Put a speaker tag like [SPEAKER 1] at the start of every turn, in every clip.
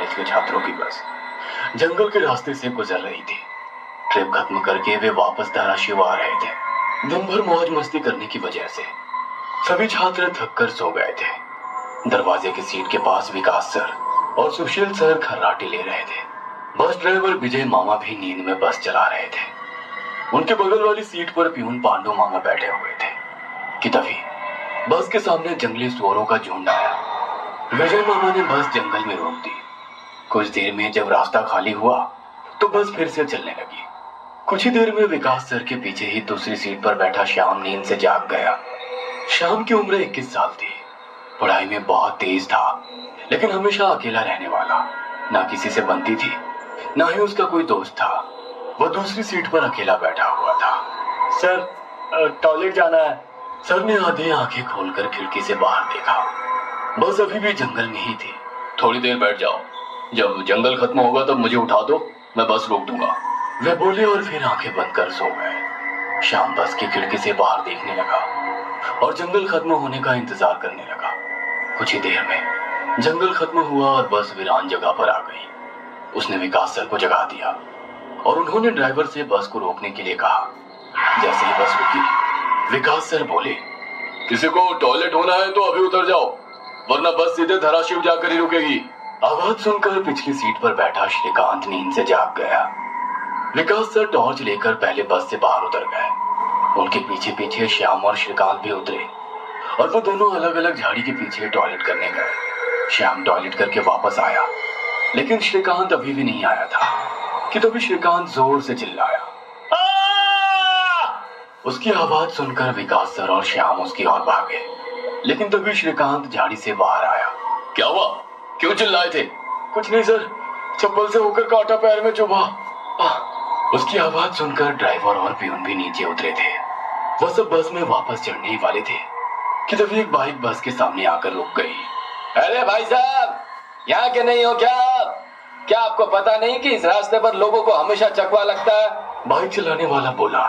[SPEAKER 1] College के छात्रों की बस जंगल के रास्ते से गुजर रही थी। ट्रिप खत्म करके वे वापस धाराशिव आ रहे थे। दिन भर मौज मस्ती करने की वजह से सभी छात्र थक कर सो गए थे। दरवाजे की सीट के पास विकास सर और सुशील सर खर्राटे ले रहे थे। बस ड्राइवर विजय मामा भी नींद में बस चला रहे थे। उनके बगल वाली सीट पर प्यून पांडु मामा बैठे हुए थे कि तभी बस के सामने जंगली सुअरों का झुंड आया। विजय मामा ने बस जंगल में रोक दी। कुछ देर में जब रास्ता खाली हुआ तो बस फिर से चलने लगी। कुछ ही देर में विकास सर के पीछे ही दूसरी सीट पर बैठा श्याम नींद से जाग गया। श्याम की उम्र 21 साल थी। पढ़ाई में बहुत तेज था, लेकिन हमेशा अकेला रहने वाला। ना किसी से बनती थी, ना ही उसका कोई दोस्त था। वह दूसरी सीट पर अकेला बैठा हुआ था। सर, टॉयलेट जाना है। सर ने आधी आंखें खोलकर खिड़की से बाहर देखा। बस अभी भी जंगल में ही थी। थोड़ी देर बैठ जाओ, जब जंगल खत्म होगा तब मुझे उठा दो, मैं बस रोक दूंगा। वे बोले और फिर आंखें बंद कर सो गए। श्याम बस की खिड़की से बाहर देखने लगा और जंगल खत्म होने का इंतजार करने लगा। कुछ ही देर में जंगल खत्म हुआ और बस वीरान जगह पर आ गई। उसने विकास सर को जगा दिया और उन्होंने ड्राइवर से बस को रोकने के लिए कहा। जैसे ही बस रुकी, विकास सर बोले, किसी को टॉयलेट होना है तो अभी उतर जाओ, वरना बस सीधे धाराशिव जाकर ही रुकेगी। आवाज सुनकर पिछली सीट पर बैठा श्रीकांत नींद से जाग गया। विकास सर टॉर्च लेकर पहले बस से बाहर उतर गए। उनके पीछे पीछे श्याम और श्रीकांत भी उतरे और वो दोनों अलग अलग झाड़ी के पीछे टॉयलेट करने गए। श्याम टॉयलेट करके वापस आया, लेकिन श्रीकांत अभी भी नहीं आया था कि तभी श्रीकांत जोर से चिल्लाया। उसकी आवाज सुनकर विकास सर और श्याम उसकी ओर भागे, लेकिन तभी श्रीकांत झाड़ी से बाहर आया। क्या हुआ, क्यों चिल्लाए थे? कुछ नहीं सर, चप्पल से होकर कांटा पैर में चुभा। उसकी आवाज सुनकर ड्राइवर और प्यून भी नीचे उतरे थे। वह सब बस में वापस चढ़ने ही वाले थे कि तभी एक बाइक बस के सामने आकर रुक गई।
[SPEAKER 2] अरे भाई साहब, यहाँ के नहीं हो क्या आपको पता नहीं कि इस रास्ते पर लोगों को हमेशा चकवा लगता है?
[SPEAKER 1] बाइक चलाने वाला बोला।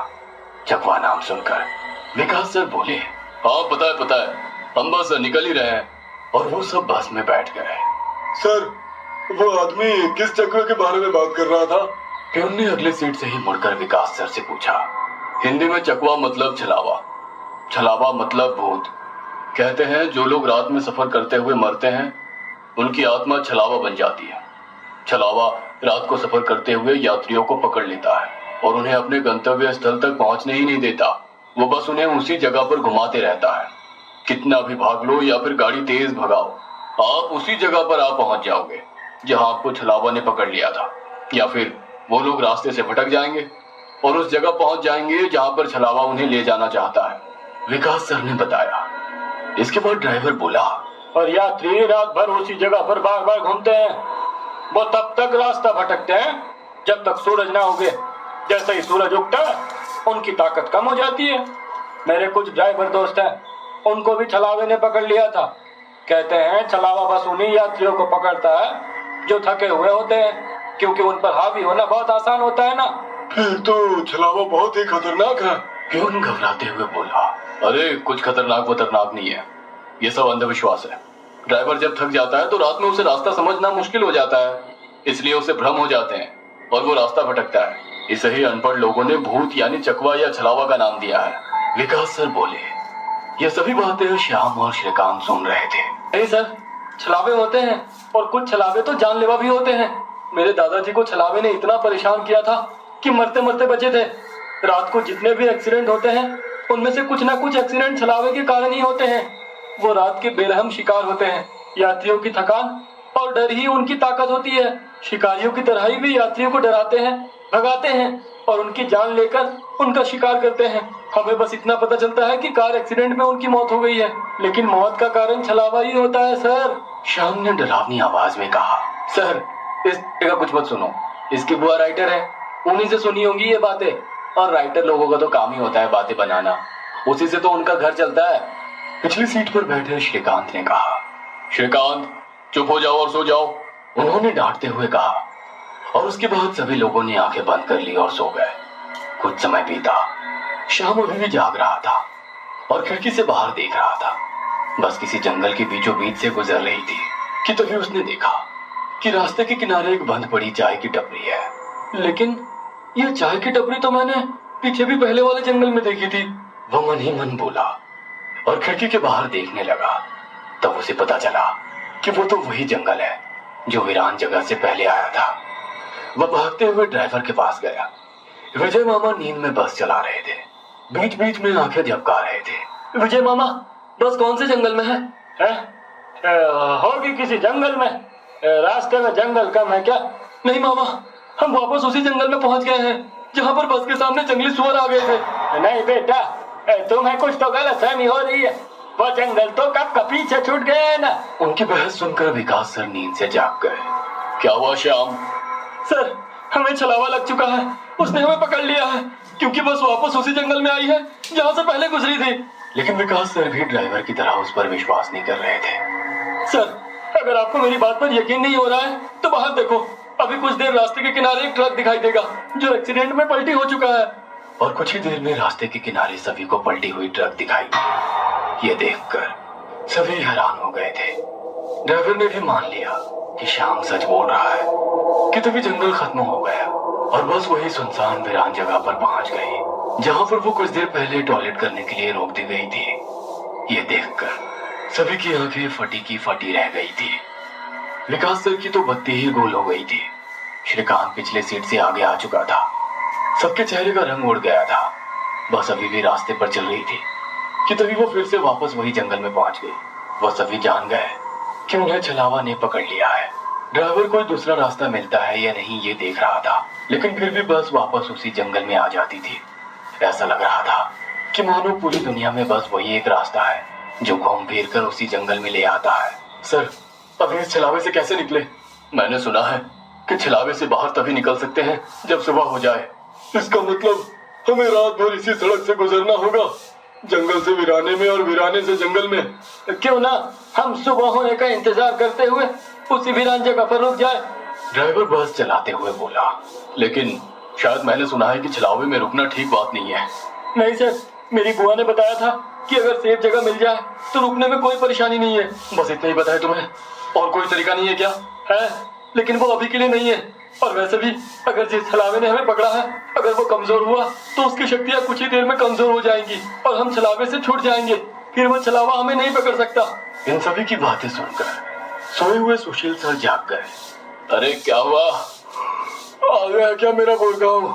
[SPEAKER 1] चकवा नाम सुनकर विकास सर बोले, हाँ पता है, हम बस निकल ही रहे हैं। और वो सब बस में बैठ गए।
[SPEAKER 3] सर, वो आदमी किस चकवे के बारे में बात कर रहा था?
[SPEAKER 1] प्यून ने अगले सीट से ही मुड़कर विकास सर से पूछा। हिंदी में चकवा मतलब छलावा, छलावा मतलब भूत। कहते हैं जो लोग रात में सफर करते हुए मरते हैं, उनकी आत्मा छलावा बन जाती है। छलावा रात को सफर करते हुए यात्रियों को पकड़ लेता है और उन्हें अपने गंतव्य स्थल तक पहुंचने ही नहीं देता। वो बस उन्हें उसी जगह पर घुमाते रहता है। कितना भी भाग लो या फिर गाड़ी तेज भगाओ, आप उसी जगह पर आप पहुंच जाओगे जहां आपको छलावा ने पकड़ लिया था। या फिर वो लोग रास्ते से भटक जाएंगे और उस जगह पहुंच जाएंगे जहां पर छलावा उन्हें ले जाना चाहता है, विकास सर ने बताया। इसके बाद ड्राइवर बोला,
[SPEAKER 4] और यात्री रात भर उसी जगह पर बार बार घूमते हैं। वो तब तक रास्ता भटकते हैं जब तक सूरज ना उगे। जैसे ही सूरज उगता है, उनकी ताकत कम हो जाती है। मेरे कुछ ड्राइवर दोस्त हैं, उनको भी छलावे ने पकड़ लिया था। कहते हैं छलावा बस उन्हीं यात्रियों को पकड़ता है जो थके हुए होते हैं, क्योंकि उन पर हावी होना बहुत आसान होता है ना।
[SPEAKER 3] फिर तो छलावा बहुत ही खतरनाक है।
[SPEAKER 1] प्यून घबराते हुए बोला, अरे कुछ खतरनाक नहीं है, ये सब अंधविश्वास है। ड्राइवर जब थक जाता है तो रात में उसे रास्ता समझना मुश्किल हो जाता है, इसलिए उसे भ्रम हो जाते हैं और वो रास्ता भटकता है। इसे ही अनपढ़ लोगों ने भूत यानी चकवा या छलावा का नाम दिया है, विकास सर बोले। ये सभी बातें श्याम और श्रीकांत सुन रहे थे।
[SPEAKER 4] नहीं सर, छलावे होते हैं और कुछ छलावे तो जानलेवा भी होते हैं। मेरे दादाजी को छलावे ने इतना परेशान किया था कि मरते मरते बचे थे। रात को जितने भी एक्सीडेंट होते हैं, उनमें से कुछ ना कुछ एक्सीडेंट छलावे के कारण ही होते हैं। वो रात के बेरहम शिकार होते हैं। यात्रियों की थकान और डर ही उनकी ताकत होती है। शिकारियों की तरह ही भी यात्रियों को डराते हैं, भगाते हैं और उनकी जान लेकर उनका शिकार करते हैं। हमें बस इतना पता चलता है कि कार एक्सीडेंट में उनकी मौत हो गई है, लेकिन मौत का कारण छलावा ही होता है सर।
[SPEAKER 1] श्याम ने डरावनी आवाज में कहा।
[SPEAKER 4] सर, इस का कुछ मत सुनो, इसकी बुआ राइटर है, उन्हीं से सुनी होंगी ये बातें। और राइटर लोगों का तो काम ही होता है बातें बनाना, उसी से तो उनका घर चलता है।
[SPEAKER 1] पिछली सीट पर बैठे श्रीकांत ने कहा। श्रीकांत, चुप हो जाओ और सो जाओ, उन्होंने डांटते हुए कहा। और उसके बाद सभी लोगों ने आंखें बंद कर ली और सो गए। कुछ समय बीता। श्याम अभी भी जाग रहा था और खिड़की से बाहर देख रहा था। बस किसी जंगल के बीचों बीच से गुजर रही थी कि तभी उसने देखा कि रास्ते के किनारे एक बंद पड़ी चाय की टपरी है।
[SPEAKER 4] लेकिन ये चाय की टपरी तो मैंने पीछे भी पहले वाले जंगल में देखी थी।
[SPEAKER 1] वो मन ही मन बोला और खिड़की के बाहर देखने लगा। तब उसे पता चला कि वो तो वही जंगल है जो वीरान जगह से पहले आया था। वह भागते हुए ड्राइवर के पास गया। विजय मामा नींद में बस चला रहे थे, बीच बीच में आंखें झपका रहे थे।
[SPEAKER 4] विजय मामा, बस कौन से जंगल में है?
[SPEAKER 5] होगी किसी जंगल में। रास्ते में जंगल कम है क्या?
[SPEAKER 4] नहीं मामा, हम वापस उसी जंगल में पहुंच गए हैं जहां पर बस के सामने जंगली सुअर आ गए थे।
[SPEAKER 5] नहीं बेटा, तुम्हें कुछ तो गलतफहमी हो रही है। वो जंगल तो कब का पीछे छूट गए हैं ना।
[SPEAKER 1] उनकी बहस सुनकर विकास सर नींद से जाग गए। क्या हुआ श्याम?
[SPEAKER 4] सर, हमें छलावा लग चुका है। उसने हमें पकड़ लिया है क्योंकि बस वापस उसी जंगल में आई है जहां से पहले गुजरी थी।
[SPEAKER 1] लेकिन विकास सर भी ड्राइवर की तरह उस पर विश्वास नहीं कर रहे थे।
[SPEAKER 4] सर, अगर आपको मेरी बात पर यकीन नहीं हो रहा है तो बाहर देखो। अभी कुछ देर रास्ते के किनारे एक ट्रक दिखाई देगा जो एक्सीडेंट में पलटी हो चुका है।
[SPEAKER 1] और कुछ ही देर में रास्ते के किनारे सभी को पलटी हुई ट्रक दिखाई दी। ये देखकर सभी हैरान हो गए थे। ड्राइवर ने भी मान लिया कि श्याम सच बोल रहा है कि तभी जंगल खत्म हो गया और बस वही सुनसान वीरान जगह पर पहुंच गई जहां पर वो कुछ देर पहले टॉयलेट करने के लिए रोक दी गई थी। ये देखकर सभी की आंखें फटी की फटी रह गई थी। विकास सर की तो बत्ती ही गोल हो गई थी। श्रीकांत पिछले सीट से आगे आ चुका था। सबके चेहरे का रंग उड़ गया था। बस अभी भी रास्ते पर चल रही थी कि तभी वो फिर से वापस वही जंगल में पहुंच गई। वह सभी जान गए कि उन्हें छलावा ने पकड़ लिया है। ड्राइवर कोई दूसरा रास्ता मिलता है या नहीं ये देख रहा था, लेकिन फिर भी बस वापस उसी जंगल में आ जाती थी। ऐसा लग रहा था कि मानो पूरी दुनिया में बस वही एक रास्ता है जो घूम फिर कर उसी जंगल में ले आता है।
[SPEAKER 4] सर, अभी इस छलावे से कैसे निकले?
[SPEAKER 1] मैंने सुना है कि छलावे से बाहर तभी निकल सकते हैं जब सुबह हो जाए।
[SPEAKER 3] इसका मतलब हमें रात भर इसी सड़क से गुजरना होगा, जंगल से वीराने में और वीराने से जंगल में।
[SPEAKER 5] क्यों ना हम सुबह होने का इंतजार करते हुए उसी वीरान जगह पर रुक जाए।
[SPEAKER 1] ड्राइवर बस चलाते हुए बोला। लेकिन शायद मैंने सुना है कि छलावे में रुकना ठीक बात नहीं है।
[SPEAKER 4] नहीं सर, मेरी बुआ ने बताया था कि अगर सेफ जगह मिल जाए तो रुकने में कोई परेशानी नहीं है। बस इतना ही बताया तुम्हें, और कोई तरीका नहीं है क्या? है, लेकिन वो अभी के लिए नहीं है। और वैसे भी अगर जिस छलावे ने हमें पकड़ा है अगर वो कमजोर हुआ तो उसकी शक्तियां कुछ ही देर में कमजोर हो जाएंगी और हम छलावे से छूट जाएंगे। फिर वो छलावा हमें नहीं पकड़ सकता।
[SPEAKER 1] इन सभी की बातें सुनकर सोए हुए सुशील सर जाग गए। अरे क्या हुआ?
[SPEAKER 3] आ गया क्या मेरा गुड़गांव?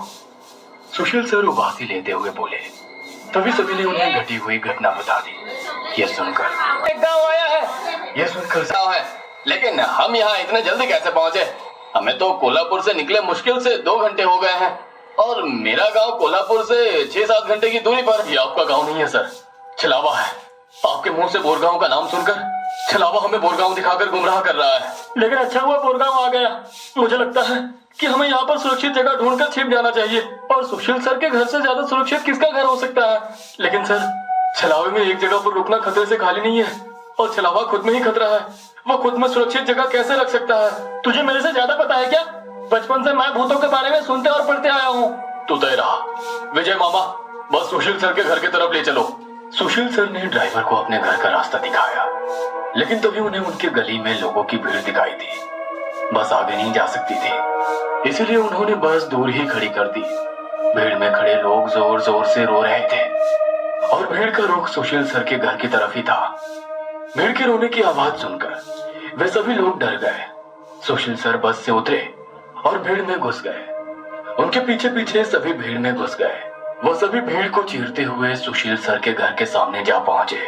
[SPEAKER 1] सुशील सर उबासी लेते हुए बोले। तभी सभी ने उन्हें घटी हुई घटना बता दी। यह सुनकर
[SPEAKER 5] एक गाँव आया है।
[SPEAKER 1] यह सुनकर
[SPEAKER 2] गाँव है, लेकिन हम यहाँ इतने जल्दी कैसे पहुँचे? हमें तो कोल्हापुर से निकले मुश्किल से 2 घंटे हो गए हैं और मेरा गांव कोल्हापुर से 6-7 घंटे की दूरी पर।
[SPEAKER 1] ये आपका गांव नहीं है सर, छलावा है। आपके मुंह से बोरगांव का नाम सुनकर छलावा हमें बोरगांव दिखाकर गुमराह कर रहा है।
[SPEAKER 4] लेकिन अच्छा हुआ बोरगांव आ गया। मुझे लगता है कि हमें यहाँ पर सुरक्षित जगह ढूंढकर छिप जाना चाहिए। और सुशील सर के घर से ज्यादा सुरक्षित किसका घर हो सकता है? लेकिन सर, छलावे में एक जगह पर रुकना खतरे से खाली नहीं है और छलावा खुद में ही खतरा है। वो खुद में सुरक्षित जगह कैसे रख सकता है? तुझे मेरे से ज्यादा पता है क्या? बचपन से मैं भूतों के बारे में सुनते और पढ़ते आया हूँ।
[SPEAKER 1] तो तय रहा। विजय मामा, बस सुशील सर के घर की तरफ ले चलो। सुशील सर ने ड्राइवर को अपने घर का रास्ता दिखाया, लेकिन तभी उन्हें उनके गली में लोगों की भीड़ दिखाई दी। बस आगे नहीं जा सकती थी, इसीलिए उन्होंने बस दूर ही खड़ी कर दी। भीड़ में खड़े लोग जोर जोर से रो रहे थे और भीड़ का रुख सुशील सर के घर की तरफ ही था। भीड़ के रोने की आवाज सुनकर वे सभी लोग डर गए। सुशील सर बस से उतरे और भीड़ में घुस गए। उनके पीछे पीछे सभी भीड़ में घुस गए। वो सभी भीड़ को चीरते हुए सुशील सर के घर के सामने जा पहुंचे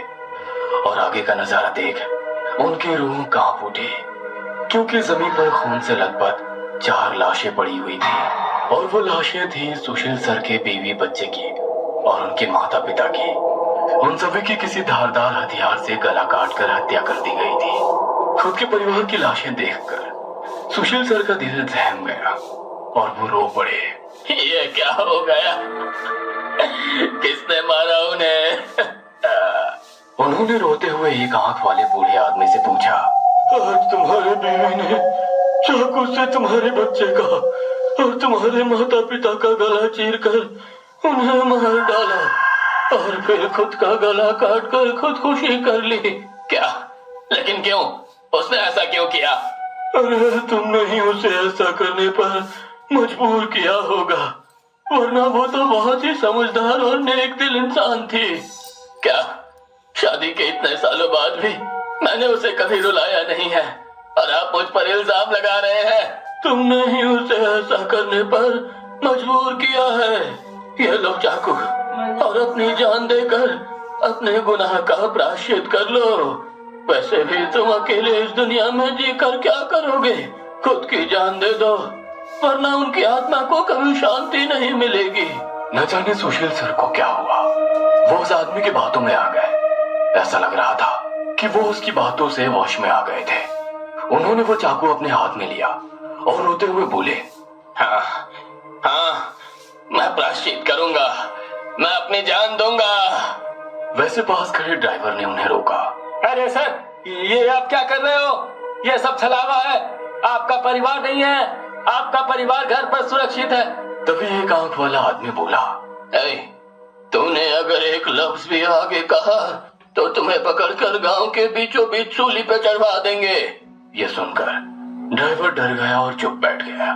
[SPEAKER 1] और आगे का नजारा देख उनकी रूह कांप उठी, क्योंकि जमीन पर खून से लथपथ 4 लाशें पड़ी हुई थी और वो लाशें थी सुशील सर के बीवी बच्चे की और उनके माता पिता की। उन सभी की किसी धारदार हथियार से गला काटकर हत्या कर दी गई थी। खुद के परिवार की लाशें देखकर सुशील सर का दिल सहम गया और वो रो पड़े।
[SPEAKER 2] ये क्या हो गया? किसने मारा उन्हें?
[SPEAKER 1] उन्होंने रोते हुए एक आंख वाले बूढ़े आदमी से पूछा।
[SPEAKER 3] आज तुम्हारे बीवी ने चाकू से तुम्हारे बच्चे का और तुम्हारे माता पिता का गला चीरकर उन्हें मार डाला और फिर खुद का गला काटकर खुदकुशी कर ली।
[SPEAKER 2] क्या? लेकिन क्यों? उसने ऐसा क्यों किया?
[SPEAKER 3] अरे तुमने ही उसे ऐसा करने पर मजबूर किया होगा, वरना वो तो बहुत ही समझदार और नेक दिल इंसान थी।
[SPEAKER 2] क्या शादी के इतने सालों बाद भी मैंने उसे कभी रुलाया नहीं है और आप मुझ पर इल्जाम लगा रहे हैं?
[SPEAKER 3] तुमने ही उसे ऐसा करने पर मजबूर किया है। ये लो चाकू और अपनी जान देकर अपने गुनाह का प्रायश्चित कर लो। वैसे भी तुम अकेले इस दुनिया में जीकर क्या करोगे? खुद की जान दे दो, वरना उनकी आत्मा को कभी शांति नहीं मिलेगी।
[SPEAKER 1] न जाने सुशील सर को क्या हुआ, वो उस आदमी की बातों में आ गए। ऐसा लग रहा था कि वो उसकी बातों से वश में आ गए थे। उन्होंने वो चाकू अपने हाथ में लिया और रोते हुए बोले,
[SPEAKER 2] हाँ हाँ, मैं प्रायश्चित करूंगा, मैं अपनी जान दूंगा।
[SPEAKER 1] वैसे पास खड़े ड्राइवर ने उन्हें रोका।
[SPEAKER 5] अरे सर, ये आप क्या कर रहे हो? ये सब छलावा है, आपका परिवार नहीं है। आपका परिवार घर पर सुरक्षित है।
[SPEAKER 1] तभी एक आंख वाला आदमी बोला,
[SPEAKER 2] ए, तूने अगर एक लफ्ज भी आगे कहा तो तुम्हें पकड़कर गांव के बीचों बीच सूली पे चढ़वा देंगे।
[SPEAKER 1] ये सुनकर ड्राइवर डर गया और चुप बैठ गया।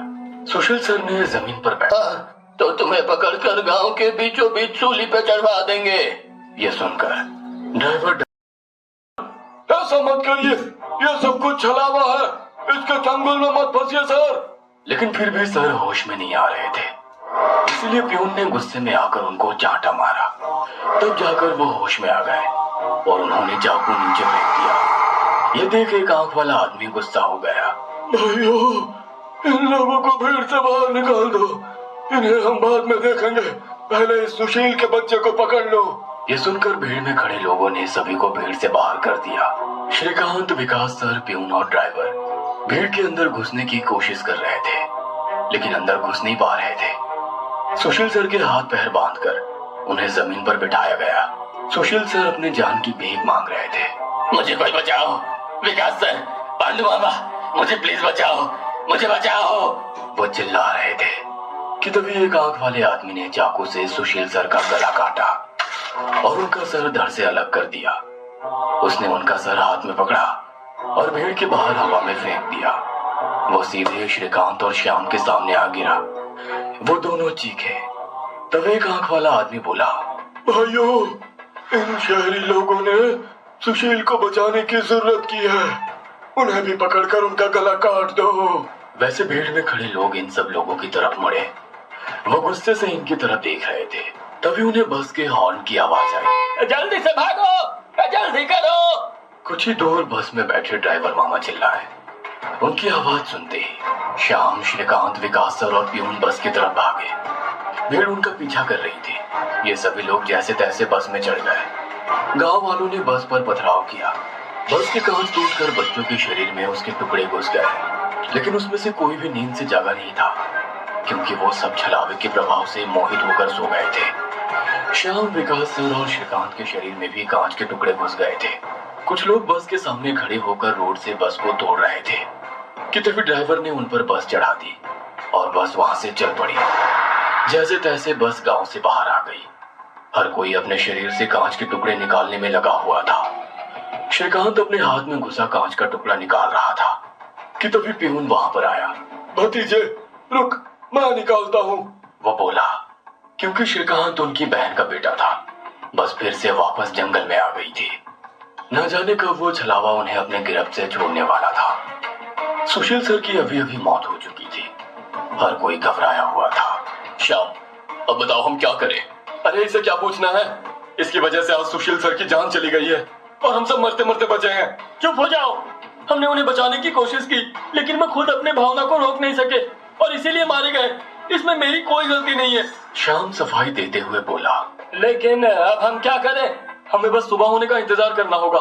[SPEAKER 1] सुशील सर ने जमीन पर बैठा।
[SPEAKER 2] तो तुम्हें पकड़कर गांव के बीचों बीच सूली पे चढ़वा देंगे।
[SPEAKER 1] ये सुनकर ड्राइवर
[SPEAKER 3] ऐसा मत करिए, ये सब कुछ छलावा है, इसके चंगुल में मत फंसिए सर।
[SPEAKER 1] लेकिन फिर भी सर होश में नहीं आ रहे थे, इसलिए प्यून ने गुस्से में आकर उनको चांटा मारा। तब जाकर वो होश में आ गए और उन्होंने चाकू नीचे फेंक दिया। ये देख एक आंख वाला आदमी गुस्सा हो गया।
[SPEAKER 3] भाइयों, इन लोगों को भीड़ से बाहर निकाल दो, इन्हें हम बाद में देखेंगे, पहले इस सुशील के बच्चे को पकड़ लो।
[SPEAKER 1] ये सुनकर भीड़ में खड़े लोगों ने सभी को भीड़ से बाहर कर दिया। श्रीकांत, विकास सर, प्यून और ड्राइवर भीड़ के अंदर घुसने की कोशिश कर रहे थे, लेकिन अंदर घुस नहीं पा रहे थे। सुशील सर के हाथ पैर बांधकर उन्हें जमीन पर बिठाया गया। सुशील सर अपने जान की भीख मांग रहे थे।
[SPEAKER 2] मुझे कोई बचाओ, विकास सर, पांडु मामा, मुझे प्लीज बचाओ, मुझे बचाओ।
[SPEAKER 1] वो चिल्ला रहे थे कि तभी एक आंख वाले आदमी ने चाकू से सुशील सर का गला काटा और उनका सर धड़ से अलग कर दिया। उसने उनका सर हाथ में पकड़ा और भीड़ के बाहर हवा में फेंक दिया। वो सीधे श्रीकांत और श्याम के सामने आ गिरा। वो दोनों चीखे। तब एक आंख वाला आदमी बोला,
[SPEAKER 3] भाइयों, इन शहरी लोगों ने सुशील को बचाने की जरूरत की है, उन्हें भी पकड़कर उनका गला काट दो।
[SPEAKER 1] वैसे भीड़ में खड़े लोग इन सब लोगों की तरफ मुड़े। वो गुस्से से इनकी तरफ देख रहे थे। तभी उन्हें बस के हॉर्न की आवाज आई।
[SPEAKER 5] जल्दी से भागो, जल्दी करो।
[SPEAKER 1] कुछ ही दूर बस में बैठे ड्राइवर मामा चिल्लाए। उनकी आवाज सुनते ही श्याम, श्रीकांत, विकास सर और प्यून बस की तरफ भागे। भीड़ उनका पीछा कर रही थी। ये सभी लोग जैसे तैसे बस में चढ़ गए। गांव वालों ने बस पर पथराव किया। बस के कांच टूटकर बच्चों के शरीर में उसके टुकड़े घुस गए, लेकिन उसमें से कोई भी नींद से जागा नहीं था, क्योंकि वो सब छलावे के प्रभाव से मोहित होकर सो गए थे। श्याम, विकास सर और श्रीकांत के शरीर में भी कांच के टुकड़े घुस गए थे। कुछ लोग बस के सामने खड़े होकर रोड से बस को तोड़ रहे थे कि तभी ड्राइवर ने उन पर बस चढ़ा दी और बस वहां से चल पड़ी। जैसे तैसे बस गांव से बाहर आ गई। हर कोई अपने शरीर से कांच के टुकड़े निकालने में लगा हुआ था। श्रीकांत अपने हाथ में घुसा कांच का टुकड़ा निकाल रहा था कि तभी प्यून वहां पर आया।
[SPEAKER 3] भतीजे रुक, मैं निकालता हूँ,
[SPEAKER 1] वो बोला, क्योंकि श्रीकांत उनकी बहन का बेटा था। बस फिर से वापस जंगल में आ गई थी। न जाने कब वो छलावा उन्हें अपने गिरफ्त से छोड़ने वाला था। सुशील सर की अभी अभी मौत हो चुकी थी। हर कोई घबराया हुआ था।
[SPEAKER 2] श्याम, अब बताओ हम क्या करें?
[SPEAKER 3] अरे इसे क्या पूछना है, इसकी वजह से आज सुशील सर की जान चली गई है और हम सब मरते मरते बचे हैं।
[SPEAKER 4] चुप हो जाओ। हमने उन्हें बचाने की कोशिश की, लेकिन मैं खुद अपने भावना को रोक नहीं सके और इसीलिए मारे गए। इसमें मेरी कोई गलती नहीं है।
[SPEAKER 1] श्याम सफाई देते हुए बोला,
[SPEAKER 4] लेकिन अब हम क्या करें? हमें बस सुबह होने का इंतजार करना होगा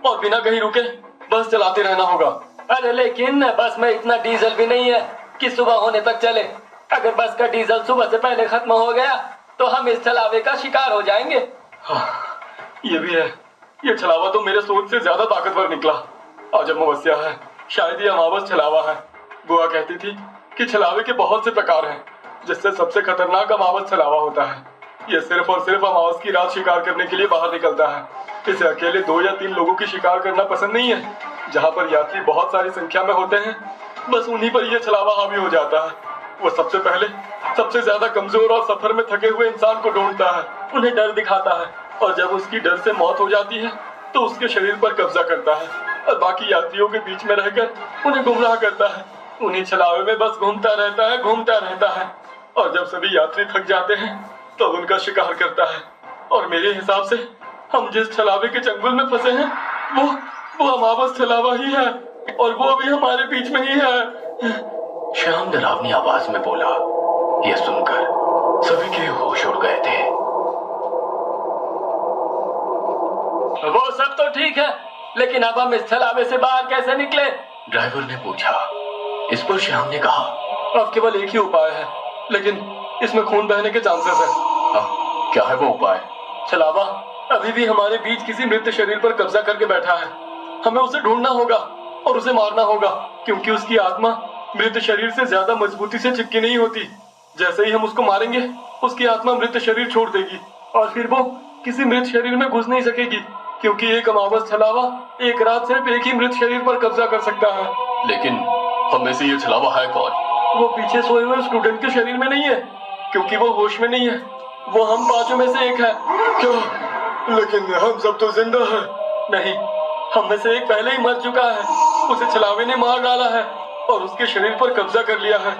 [SPEAKER 4] और बिना कहीं रुके बस चलाते रहना होगा।
[SPEAKER 5] अरे लेकिन बस में इतना डीजल भी नहीं है कि सुबह होने तक चले। अगर बस का डीजल सुबह से पहले खत्म हो गया तो हम इस छलावे का शिकार हो जाएंगे।
[SPEAKER 4] हाँ, ये भी है। ये छलावा तो मेरे सोच से ज्यादा ताकतवर निकला। आज अमावस्या है, शायद ये अमावस छलावा है। बुआ कहती थी कि छलावे के बहुत से प्रकार हैं, जिससे सबसे खतरनाक अमावस छलावा होता है। ये सिर्फ और सिर्फ अमावस की रात शिकार करने के लिए बाहर निकलता है। इसे अकेले 2 या 3 लोगों की शिकार करना पसंद नहीं है। जहाँ पर यात्री बहुत सारी संख्या में होते हैं, बस उन्हीं पर यह छलावा हावी हो जाता है। वो सबसे पहले सबसे ज्यादा कमजोर और सफर में थके हुए इंसान को ढूंढता है, उन्हें डर दिखाता है, और जब उसकी डर से मौत हो जाती है तो उसके शरीर पर कब्जा करता है और बाकी यात्रियों के बीच में रहकर उन्हें गुमराह करता है। उन्हीं छलावे में बस घूमता रहता है, और जब सभी यात्री थक जाते हैं तब उनका शिकार करता है। और मेरे हिसाब से हम जिस छलावे के चंगुल में फंसे हैं वो अमावस छलावा ही है, और वो अभी हमारे बीच में ही है।
[SPEAKER 1] श्याम डरावनी आवाज में बोला। यह सुनकर सभी के होश उड़ गए थे।
[SPEAKER 5] वो सब तो ठीक है, लेकिन अब हम इस छलावे से बाहर कैसे निकले?
[SPEAKER 1] ड्राइवर ने पूछा। इस पर श्याम ने कहा,
[SPEAKER 4] अब केवल एक ही उपाय है, लेकिन इसमें खून बहने के चांसेस है।
[SPEAKER 1] क्या है वो उपाय?
[SPEAKER 4] छलावा अभी भी हमारे बीच किसी मृत शरीर पर कब्जा करके बैठा है। हमें उसे ढूंढना होगा और उसे मारना होगा, क्योंकि उसकी आत्मा मृत शरीर से ज्यादा मजबूती से चिपकी नहीं होती। जैसे ही हम उसको मारेंगे उसकी आत्मा मृत शरीर छोड़ देगी और फिर वो किसी मृत शरीर में घुस नहीं सकेगी, क्योंकि एक अमावस छलावा एक रात सिर्फ एक ही मृत शरीर पर कब्जा कर सकता है।
[SPEAKER 2] लेकिन हम में से ये छलावा है कौन?
[SPEAKER 4] वो पीछे सोए हुए स्टूडेंट के शरीर में नहीं है, क्योंकि वो होश में नहीं है। वो हम पांचों में से एक है। क्या? लेकिन हम सब तो जिंदा हैं। नहीं, हम में से एक पहले ही मर चुका है। उसे छलावे ने मार डाला है और उसके शरीर पर कब्जा कर लिया है।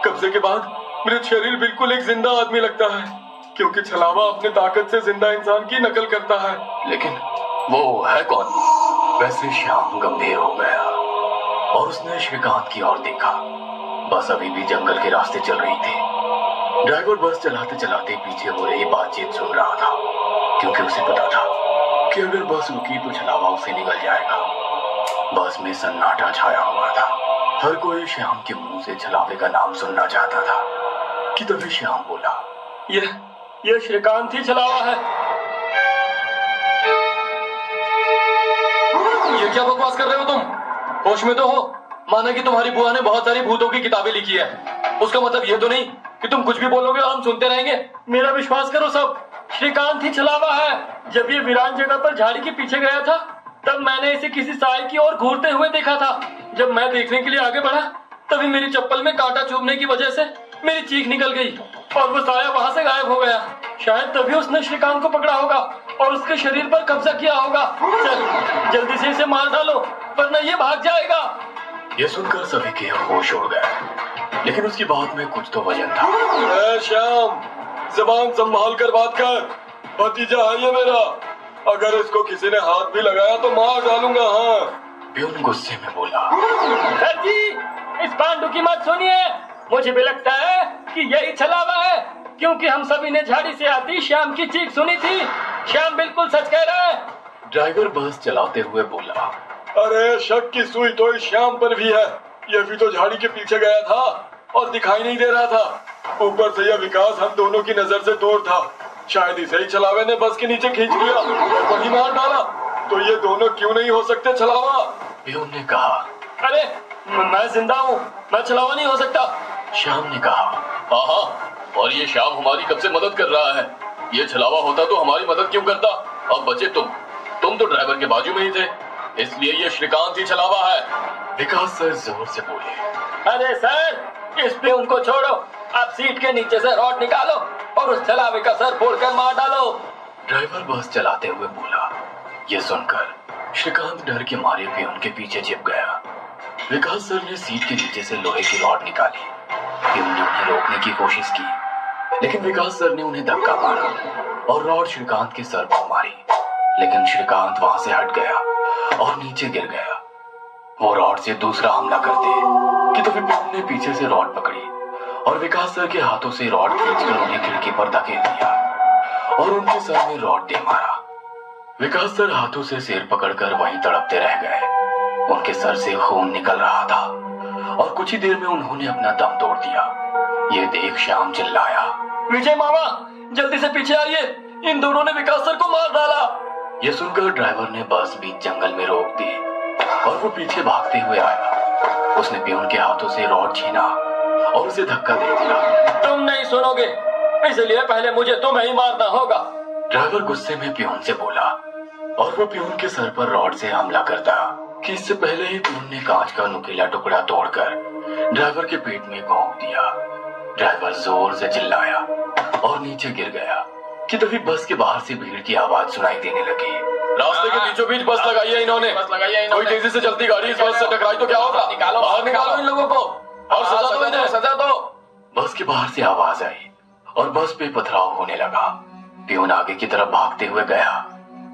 [SPEAKER 4] कब्जे के बाद मृत शरीर बिल्कुल एक जिंदा आदमी लगता है, क्योंकि छलावा अपने ताकत से जिंदा इंसान की नकल करता है।
[SPEAKER 2] लेकिन वो है कौन?
[SPEAKER 1] वैसे श्याम गंभीर हो गया और उसने श्रीकांत की ओर देखा। बस अभी भी जंगल के रास्ते चल रही थी। ड्राइवर बस चलाते चलाते पीछे हो रही बातचीत सुन रहा था, क्योंकि उसे पता था कि अगर बस रुकी तो छलावा उसे निगल जाएगा। बस में सन्नाटा छाया हुआ था। हर कोई श्याम के मुंह से छलावे का नाम सुनना चाहता था कि तभी श्याम बोला,
[SPEAKER 4] यह श्रीकांत ही छलावा है।
[SPEAKER 2] ये क्या बकवास कर रहे हो तुम? होश में तो हो? माना कि तुम्हारी बुआ ने बहुत सारी भूतों की किताबें लिखी है, उसका मतलब ये तो नहीं कि तुम कुछ भी बोलोगे और हम सुनते रहेंगे।
[SPEAKER 4] मेरा विश्वास करो सब, श्रीकांत ही छलावा है। जब ये वीरान जगह पर झाड़ी के पीछे गया था तब मैंने इसे किसी साए की ओर घूरते हुए देखा था। जब मैं देखने के लिए आगे बढ़ा तभी मेरी चप्पल में कांटा चुभने की वजह से मेरी चीख निकल गई और वो साया वहां से गायब हो गया। शायद तभी उसने श्रीकांत को पकड़ा होगा और उसके शरीर पर कब्जा किया होगा। चल जल्दी से इसे मार डालो, वरना ये भाग जाएगा।
[SPEAKER 1] यह सुनकर सभी के होश उड़ गए, लेकिन उसकी बात में कुछ तो वजन था।
[SPEAKER 4] श्याम, जबान संभाल कर बात कर। भतीजा है ये मेरा, अगर इसको किसी ने हाथ भी लगाया तो मार डालूंगा। हाँ।
[SPEAKER 1] प्यून गुस्से में बोला,
[SPEAKER 5] सर जी, इस पांडु की मत सुनिए। मुझे भी लगता है कि यही छलावा है, क्योंकि हम सभी ने झाड़ी से आती श्याम की चीख सुनी थी। श्याम बिल्कुल सच कह रहा है।
[SPEAKER 1] ड्राइवर बस चलाते हुए बोला,
[SPEAKER 4] अरे शक की सुई तो इस श्याम पर भी है। ये भी तो झाड़ी के पीछे गया था और दिखाई नहीं दे रहा था। ऊपर से यह विकास हम दोनों की नजर से दूर था। शायद इसे ही छलावे ने बस के नीचे खींच लिया और वही मार डाला। तो ये दोनों क्यों नहीं हो सकते छलावा?
[SPEAKER 1] प्यून ने कहा।
[SPEAKER 4] अरे मैं जिंदा हूँ, मैं छलावा नहीं हो सकता।
[SPEAKER 1] श्याम ने कहा,
[SPEAKER 2] हाँ, और ये श्याम हमारी कब से मदद कर रहा है। ये छलावा होता तो हमारी मदद क्यों करता? अब बचे तुम तो ड्राइवर के बाजू में ही थे, इसलिए ये श्रीकांत ही छलावा है।
[SPEAKER 1] विकास सर जोर से बोले,
[SPEAKER 5] अरे सर, इस प्यून को छोड़ो। आप सीट के नीचे से रॉड निकालो और उस छलावे का सर फोड़कर मार डालो।
[SPEAKER 1] ड्राइवर बस चलाते हुए बोला। यह सुनकर श्रीकांत डर के मारे प्यून के पीछे छिप गया। विकास सर ने सीट के नीचे से लोहे की रॉड निकाली। प्यून ने उन्हें रोकने की कोशिश की, लेकिन विकास सर ने उन्हें धक्का मारा और रॉड श्रीकांत के सर पर मारी। लेकिन श्रीकांत वहां से हट गया और नीचे गिर गया। वो रॉड से दूसरा हमला करते कि तभी प्यून ने पीछे से रॉड पकड़ी और विकास सर के हाथों से रॉड खींचकर उन्हें खिड़की पर धकेल दिया और उनके सर में रॉड दे मारा। विकास सर हाथों से सिर पकड़कर वहीं तड़पते रह गए। उनके सर से खून निकल रहा था और कुछ ही देर में उन्होंने अपना दम तोड़ दिया। ये देख श्याम चिल्लाया,
[SPEAKER 4] विजय मामा, जल्दी से पीछे आइए, इन दोनों ने विकास सर को मार डाला।
[SPEAKER 1] ये सुनकर ड्राइवर ने बस बीच जंगल में रोक दी और वो पीछे भागते हुए आया। उसने प्यून के हाथों से रॉड छीना और उसे धक्का दे दिया।
[SPEAKER 5] तुम नहीं सुनोगे, इसलिए पहले मुझे तुम्हें ही मारना होगा।
[SPEAKER 1] ड्राइवर गुस्से में प्यून से बोला और वो प्यून के सर पर रॉड से हमला करता कि इससे पहले ही प्यून ने कांच का नुकीला टुकड़ा तोड़कर ड्राइवर के पेट में घोंप दिया। ड्राइवर जोर से चिल्लाया और नीचे गिर गया कि तभी बस के बाहर से भीड़ की आवाज सुनाई देने लगी।
[SPEAKER 2] रास्ते के बीचों बीच बस लगाई है इन्होंने। कोई तेजी से चलती गाड़ी इस बस से टकराई तो क्या होगा? बाहर निकालो इन लोगों को और सजा दो इन्हें, सजा दो।
[SPEAKER 1] बस के बाहर से आवाज आई और बस पे पथराव होने लगा। प्यून आगे की तरफ भागते हुए गया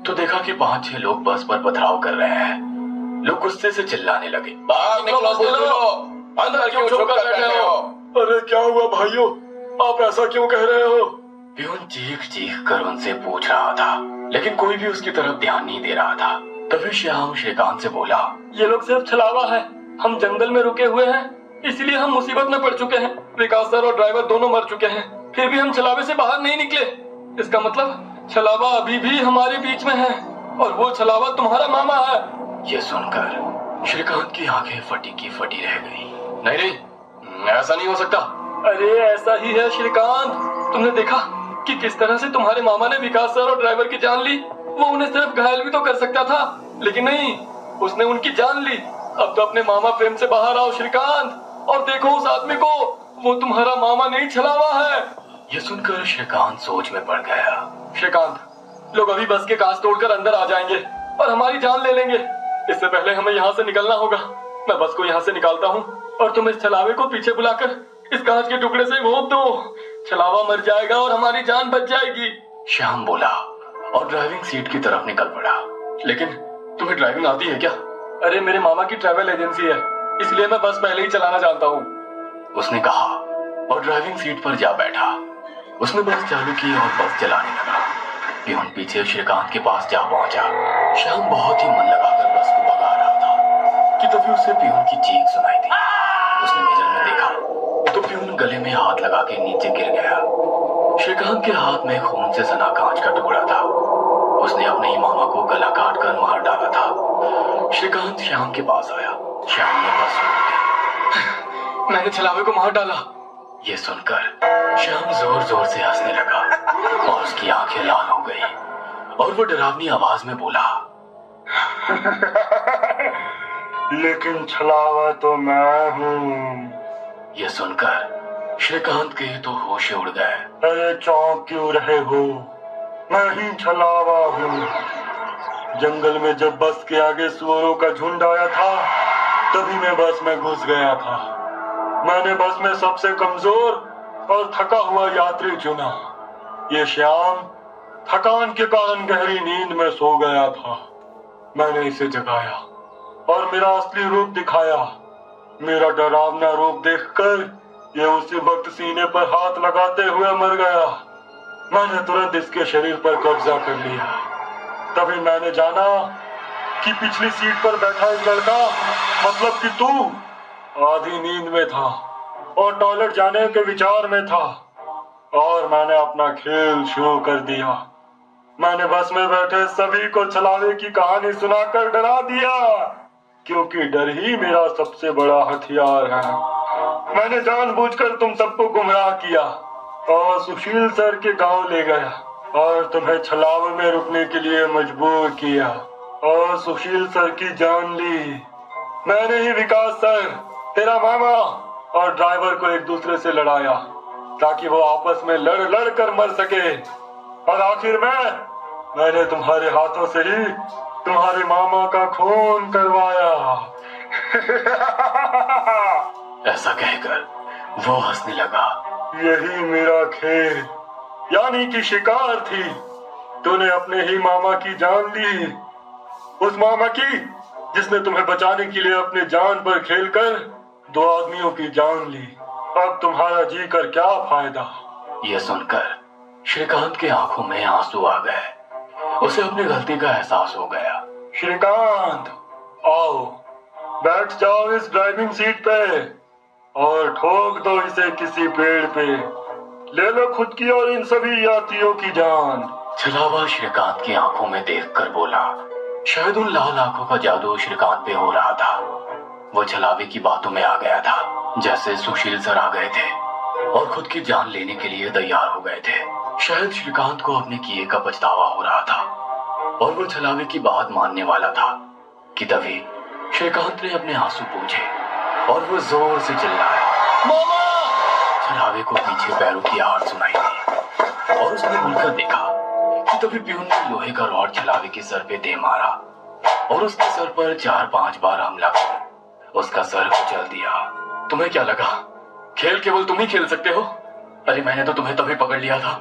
[SPEAKER 1] तो देखा कि 5-6 लोग बस पर पथराव कर रहे हैं। लोग गुस्से से चिल्लाने लगे,
[SPEAKER 2] बाहर निकलो बुजुर्गों, अंदर क्यों छुप कर बैठे हो?
[SPEAKER 3] अरे क्या हुआ भाइयों, आप ऐसा क्यों कह रहे हो?
[SPEAKER 1] प्यून चीख चीख कर उनसे पूछ रहा था, लेकिन कोई भी उसकी तरफ ध्यान नहीं दे रहा था। तभी श्याम श्रीकांत से बोला,
[SPEAKER 4] ये लोग सिर्फ छलावा है। हम जंगल में रुके हुए हैं, इसलिए हम मुसीबत में पड़ चुके हैं। विकास सर और ड्राइवर दोनों मर चुके हैं, फिर भी हम छलावे से बाहर नहीं निकले। इसका मतलब छलावा अभी भी हमारे बीच में है और वो छलावा तुम्हारा मामा है।
[SPEAKER 1] ये सुनकर श्रीकांत की आंखें फटी की फटी रह गई।
[SPEAKER 2] नहीं नहीं, ऐसा नहीं हो सकता।
[SPEAKER 4] अरे ऐसा ही है श्रीकांत, तुमने देखा कि किस तरह से तुम्हारे मामा ने विकास सर और ड्राइवर की जान ली। वो उन्हें सिर्फ घायल भी तो कर सकता था, लेकिन नहीं, उसने उनकी जान ली। अब तो अपने मामा प्रेम से बाहर आओ श्रीकांत, और देखो उस आदमी को, वो तुम्हारा मामा नहीं छलावा है।
[SPEAKER 1] ये सुनकर श्रीकांत सोच में पड़ गया।
[SPEAKER 4] श्रीकांत, लोग अभी बस के कांच तोड़कर अंदर आ जाएंगे और हमारी जान ले लेंगे। इससे पहले हमें यहाँ से निकलना होगा। मैं बस को यहाँ से निकालता हूँ और तुम इस छलावे को पीछे बुलाकर इस कांच के टुकड़े से घोंप दो। छलावा मर जाएगा और हमारी जान बच जाएगी।
[SPEAKER 1] श्याम बोला और ड्राइविंग सीट की तरफ निकल पड़ा।
[SPEAKER 4] लेकिन तुम्हें ड्राइविंग आती है क्या? अरे मेरे मामा की ट्रैवल एजेंसी है, इसलिए मैं बस पहले ही चलाना जानता हूँ,
[SPEAKER 1] उसने कहा और ड्राइविंग सीट पर जा बैठा। उसने बस चालू की और बस चलाने लगा। प्यून पीछे श्रीकांत के पास जा पहुंचा। श्याम बहुत ही मन लगाकर बस को भगा रहा था कि तभी उसे प्यून की चीख सुनाई दी। उसने मिरर में देखा तो प्यून गले में हाथ लगा के नीचे गिर गया। श्रीकांत के हाथ में खून से सना कांच का टुकड़ा था। उसने अपने ही मामा को गला काट कर मार डाला था। श्रीकांत श्याम के पास आया। श्याम ने बस रोक दी।
[SPEAKER 4] मैंने छलावे को मार डाला।
[SPEAKER 1] ये सुनकर श्याम जोर जोर से हंसने लगा और उसकी आंखें लाल हो गई और वो डरावनी आवाज में बोला,
[SPEAKER 3] लेकिन छलावा तो मैं हूँ।
[SPEAKER 1] ये सुनकर श्रीकांत के तो होश उड़ गए।
[SPEAKER 3] अरे चौंक क्यों रहे हो? मैं ही छलावा हूँ। जंगल में जब बस के आगे सुअरों का झुंड आया था, तभी मैं बस में घुस गया था। मैंने बस में सबसे कमजोर और थका हुआ यात्री चुना। ये श्याम थकान के कारण गहरी नींद में सो गया था। मैंने इसे जगाया और मेरा असली रूप दिखाया। मेरा डरावना रूप देखकर ये उसी वक्त सीने पर हाथ लगाते हुए मर गया। मैंने तुरंत इसके शरीर पर कब्जा कर लिया। तभी मैंने जाना कि पिछली सीट पर बैठा एक लड़का, मतलब कि तू, आधी नींद में था और टॉयलेट जाने के विचार में था, और मैंने अपना खेल शुरू कर दिया। मैंने बस में बैठे सभी को छलावे की कहानी सुनाकर डरा दिया, क्योंकि डर ही मेरा सबसे बड़ा हथियार है। मैंने जानबूझकर तुम सबको गुमराह किया और सुशील सर के गांव ले गया और तुम्हें छलावे में रुकने के लिए मजबूर किया और सुशील सर की जान ली। मैंने ही विकास सर, तेरा मामा और ड्राइवर को एक दूसरे से लड़ाया ताकि वो आपस में लड़ कर मर सके, और आखिर में मैंने तुम्हारे हाथों से ही तुम्हारे मामा का खून करवाया।
[SPEAKER 1] ऐसा कहकर वो हंसने लगा।
[SPEAKER 3] यही मेरा खेल यानी कि शिकार थी। तूने अपने ही मामा की जान ली, उस मामा की जिसने तुम्हें बचाने के लिए अपने जान पर खेलकर 2 आदमियों की जान ली। अब तुम्हारा जी कर क्या फायदा?
[SPEAKER 1] यह सुनकर श्रीकांत की आंखों में आंसू आ गए। उसे अपनी गलती का एहसास हो गया।
[SPEAKER 3] श्रीकांत, आओ बैठ जाओ इस ड्राइविंग सीट पे और ठोक दो इसे किसी पेड़ पे। ले लो खुद की और इन सभी यात्रियों की जान।
[SPEAKER 1] छलावा श्रीकांत की आंखों में देखकर बोला। शायद उन लाल आंखों का जादू श्रीकांत पे हो रहा था। वो छलावे की बातों में आ गया था, जैसे सुशील सर आ गए थे और खुद की जान लेने के लिए तैयार हो गए थे। शायद श्रीकांत को अपने किए का पछतावा हो रहा था और वो छलावे की बात मानने वाला था कि तभी श्रीकांत ने अपने आंसू पोंछे और वो जोर से चिल्लाया।
[SPEAKER 4] मामा!
[SPEAKER 1] छलावे को पीछे पैरों की आहट सुनाई दी और उसने मुड़कर देखा कि तभी प्यून ने लोहे का रॉड छलावे के सर पे दे मारा और उसके सर पर 4-5 बार हमला कर उसका सर कुचल दिया। तुम्हें क्या लगा खेल केवल तुम ही खेल सकते हो? अरे मैंने तो तुम्हें तभी पकड़ लिया था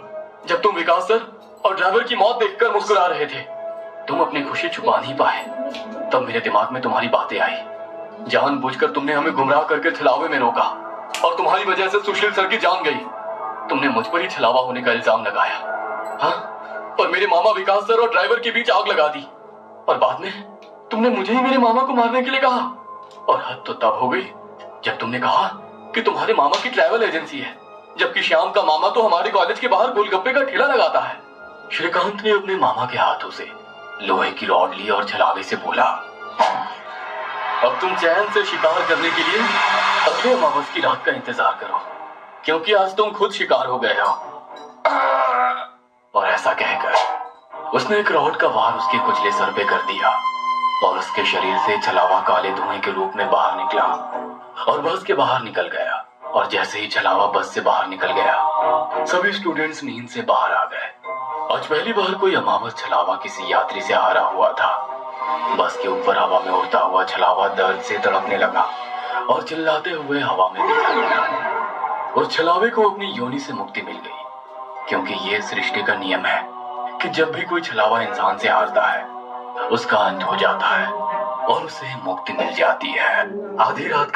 [SPEAKER 1] जब तुम विकास सर और ड्राइवर की मौत देखकर मुस्कुरा रहे थे। तुम अपनी खुशी छुपा नहीं पाए। तब मेरे दिमाग में तुम्हारी बातें आई। जानबूझकर तुमने हमें गुमराह करके छलावे में रोका और तुम्हारी वजह से सुशील सर की जान गई। तुमने मुझ पर ही छलावा होने का इल्जाम लगाया। हाँ, और मेरे मामा विकास सर और ड्राइवर के बीच आग लगा दी और बाद में तुमने मुझे ही मेरे मामा को मारने के लिए कहा। और हद तो तब हो गई जब तुमने कहा कि तुम्हारे मामा की ट्रैवल एजेंसी है, जबकि श्याम का मामा तो हमारे कॉलेज के बाहर गोलगप्पे का ठेला लगाता है। श्रीकांत ने अपने मामा के हाथों से लोहे की रॉड ली और छलावे से बोला, अब तुम चैन से शिकार करने के लिए अगले अमावस की रात का इंतजार करो, क्योंकि आज तुम खुद शिकार हो गए हो। और ऐसा कहकर उसने एक रॉड का वार उसके कुचले सर पे कर दिया और उसके शरीर से छलावा काले धुएं के रूप में बाहर निकला और बस के बाहर निकल गया। और जैसे ही छलावा बस से बाहर निकल गया, सभी स्टूडेंट्स नींद से बाहर आ गए। आज पहली बार कोई अमावस छलावा किसी यात्री से हारा हुआ था। बस के ऊपर हवा में उड़ता हुआ छलावा दर्द से तड़पने लगा और चिल्लाते हुए हवा में बिखर गया। उस छलावे को अपनी योनि से मुक्ति मिल गई, क्योंकि ये सृष्टि का नियम है कि जब भी कोई छलावा इंसान से हारता है, उसका अंत हो जाता है और उसे मुक्ति मिल जाती है। आधी रात